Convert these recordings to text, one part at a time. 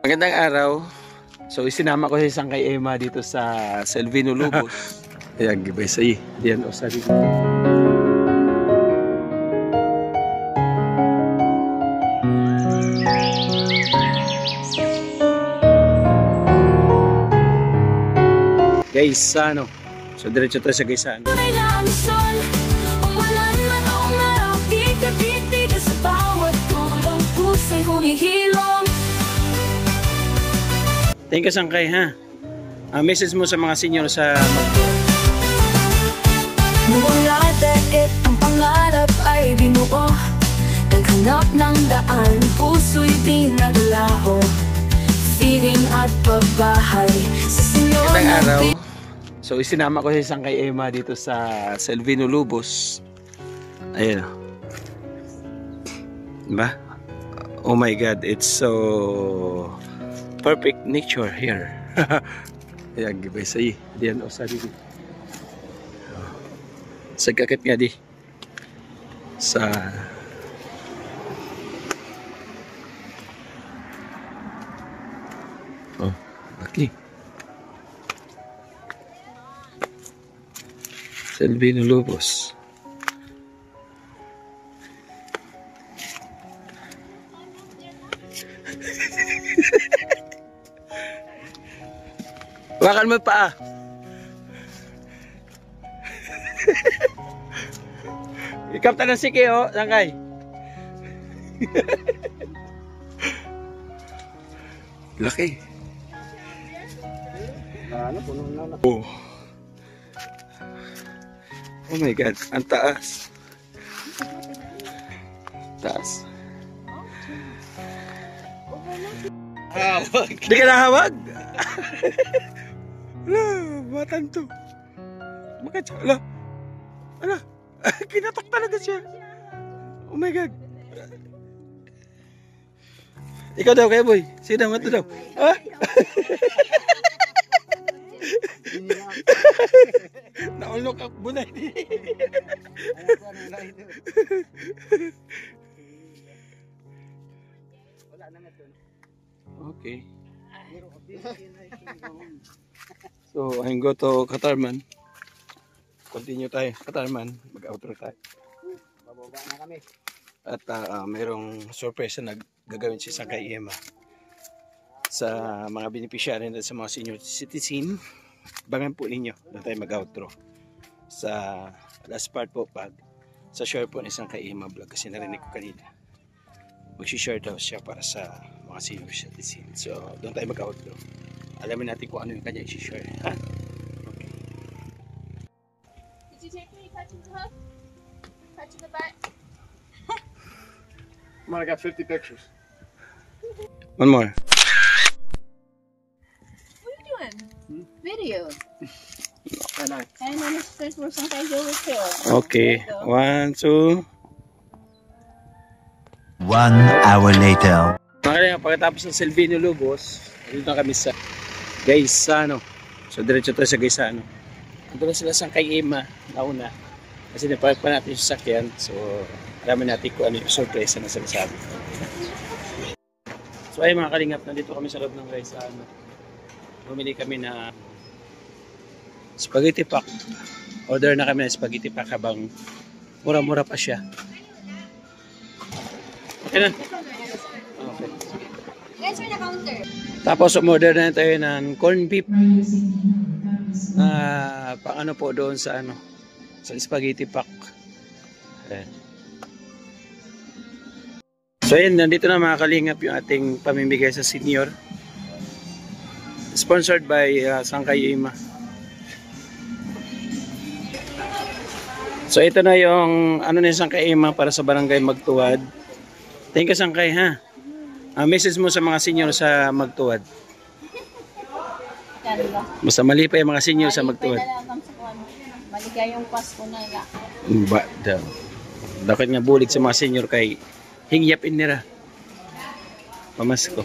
Magandang araw. So isinama ko si isang kay Emma dito sa Selvino Lubos. Ayan, gibay sa'yo. Ayan, o sabi ko. Guys, ano? So diretso tayo sa Gaisano. Thank you, Sangkay, ha? Message mo sa mga senior sa mula dait ang pangarap ay binuo, naghanap ng daan, puso'y pinaglaho, feeling at pagbahay sa senyor. Magandang araw. So isinama ko si isang kay Emma dito sa Selvino Lubos. Ayan. Diba? Oh my God, it's so perfect nature here. Ayan, gibay sa'yo. Diyan, o sabi ko. Sagkakit nga di. Sa... Oh, laki. Selvino Lubos. Wakan mo pa. Ikapta ng siki, oh, Sangkay. Laki. Oh. Oh my God, ang taas. Taas. Hawag. Di ka nahawag? Ala, batan to. Makatsa, ala. Ala, kinatak talaga siya. Oh my God. Ikaw daw, kaya boy. Sino mo ito daw? Ha? Naulok ako bunay. Okay. So, I'm go to Katarman. Continue tayo, Katarman. Mag-outro tayo. Bababa na kami. At mayroong surprise na gagawin si Sangkay Emma sa mga beneficiary at sa mga senior citizen. Bangan po ninyo na tayo mag-outro sa last part po pag sa share po ni Sangkay Emma vlog, kasi narinig ko kanina mag-share daw siya para sa mga senior citizen. So doon tayo mag-outro, alamin natin kung ano yung kanya i-share, ha? Okay. Did you take me touching the hook? Touching the butt? Come on, I got 50 pictures. One more. What are you doing? Video. And I. And then it says we're sometimes over too. Okay, 1, 2. 1 hour later. Pagkatapos ng Selvino Lubos, dito na kami sa Gaisano. So diretso tayo sa Gaisano. Ando na sila sa kay Emma nauna, kasi napark pa natin yung sasakyan. So alamin natin kung ano yung surprise na sinasabi. So ay mga kalingap, nandito kami sa loob ng Gaisano. Bumili kami na spaghetti pack. Order na kami ng spaghetti pack habang mura-mura pa siya. Okay na. Okay. Guys, we're in the counter. Tapos umorder na tayo ng corn beef. Pang ano po doon sa ano, sa spaghetti pack. Ayan. So ayan, nandito na mga kalingap yung ating pamimigay sa senior. Sponsored by Sangkay Emma. So ito na yung ano ni Sangkay Emma para sa barangay Magtuwad. Thank you, Sangkay, ha? Message mo sa mga senior sa Magtuwad. Basta mali pa yung mga senior sa Magtuwad. Maligayang Pasko na lang. Ba daw. Dapat nga bulig sa mga senior kay hingyapin nila. Pamasko.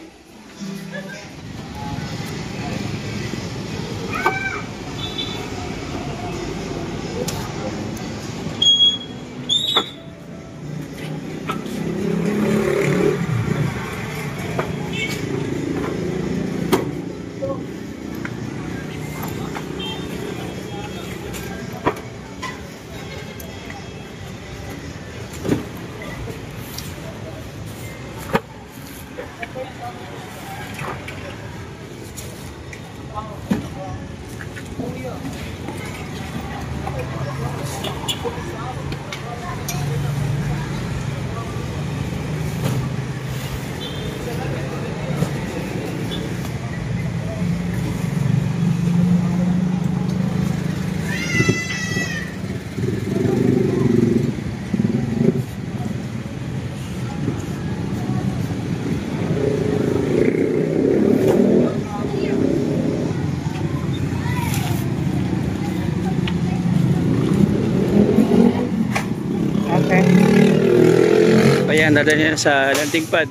Ayan, nadali na sa landing pad.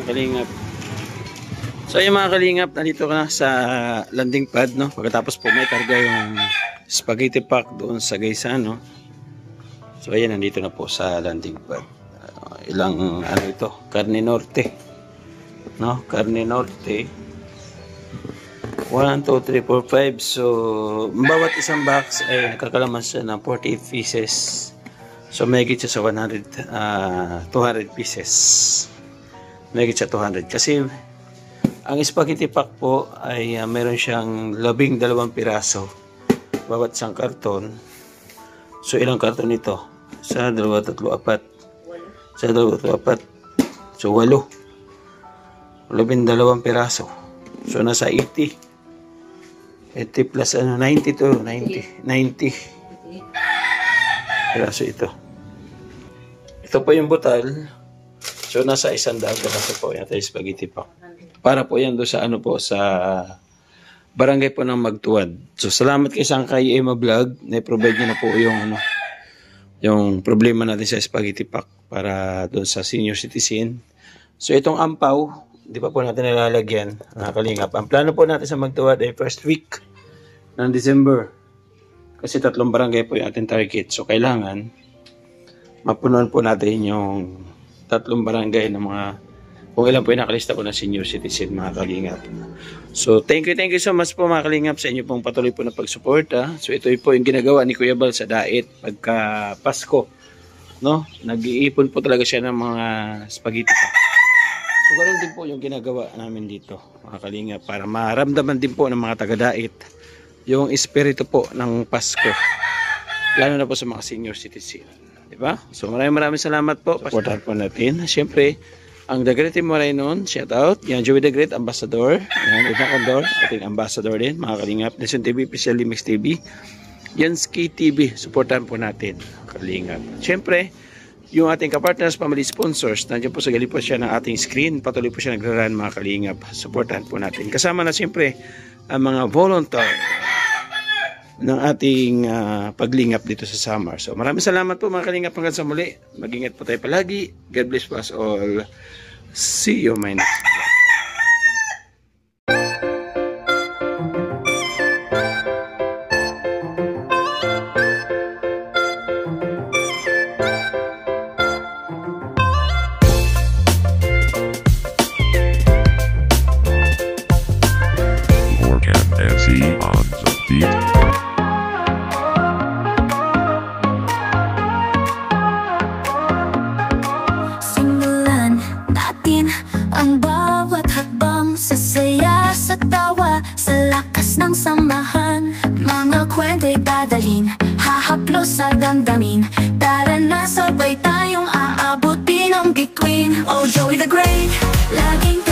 Kalingap. So yung mga kalingap, nandito ka na sa landing pad, no? Pagkatapos po may karga yung spaghetti pack doon sa Gaisano. So ayan, nandito na po sa landing pad. Ilang ano ito? Carne Norte. No? Carne Norte. 1, 2, 3, 4, 5. So bawat isang box ay nakakalaman siya ng 48 pieces. So may higit siya sa 200 pieces. May higit siya 200. Kasi ang spaghetti pack po ay meron siyang 12 piraso. Bawat isang karton. So ilang karton ito? Sa 2, 3, 4. Sa 2, 3, 4. So 8. 12 piraso. So nasa 80. 80 plus 90 to 90 piraso ito. Ito po yung butal. So nasa 100 piraso po yung spaghetti pack. Para po yan doon sa ano po sa barangay po ng Magtuwad. So salamat kay Sangkay Emma Vlog. Na-provide niya na po yung ano, yung problema natin sa spaghetti pack para doon sa senior citizen. So itong ampaw, di pa po natin nalalagyan, nakakalingap. Ang plano po natin sa Magtuwad ay first week ng December. Kasi 3 barangay po yung ating target. So kailangan mapunuan po natin yung 3 barangay ng mga, kung ilan po yung nakalista po ng senior citizen, mga kalingap. So thank you so much po mga kalingap sa inyo pong patuloy po na pagsuporta. So ito po yung ginagawa ni Kuya Bal sa Dait pagka Pasko, no? Nag-iipon po talaga siya ng mga spaghetti pa. So ganoon din po yung ginagawa namin dito, mga kalingap, para maramdaman din po ng mga taga-Dait yung espiritu po ng Pasko, lalo na po sa mga senior citizen, di ba? So maraming salamat po. Supportan po natin siyempre ang The Great Team Moraynon. Shout out yan, Joey The Great Ambassador, yan, Iván Condor, ating ambassador din, mga kalingap. Nation TV, Officially Mix TV, Yansky TV, supportan po natin, kalingap. Siyempre yung ating kapartners, family sponsors, nandiyan po sa gali po siya ng ating screen, patuloy po siya nagra-run, mga kalingap. Supportan po natin, kasama na siyempre ang mga volunteer ng ating paglingap dito sa summer. So maraming salamat po mga kalingap, hanggang sa muli. Mag-ingat po tayo palagi. God bless us all. See you my next video. Morgan SE on the beat. Simulan natin ang bawat hakbang sa saya, sa tawa, sa lakas ng samahan. Mga kwento'y dadalhin, hahaplo sa damdamin. Tara na, sabay tayong aabutin ang bituin. Oh, Joey the Great, laging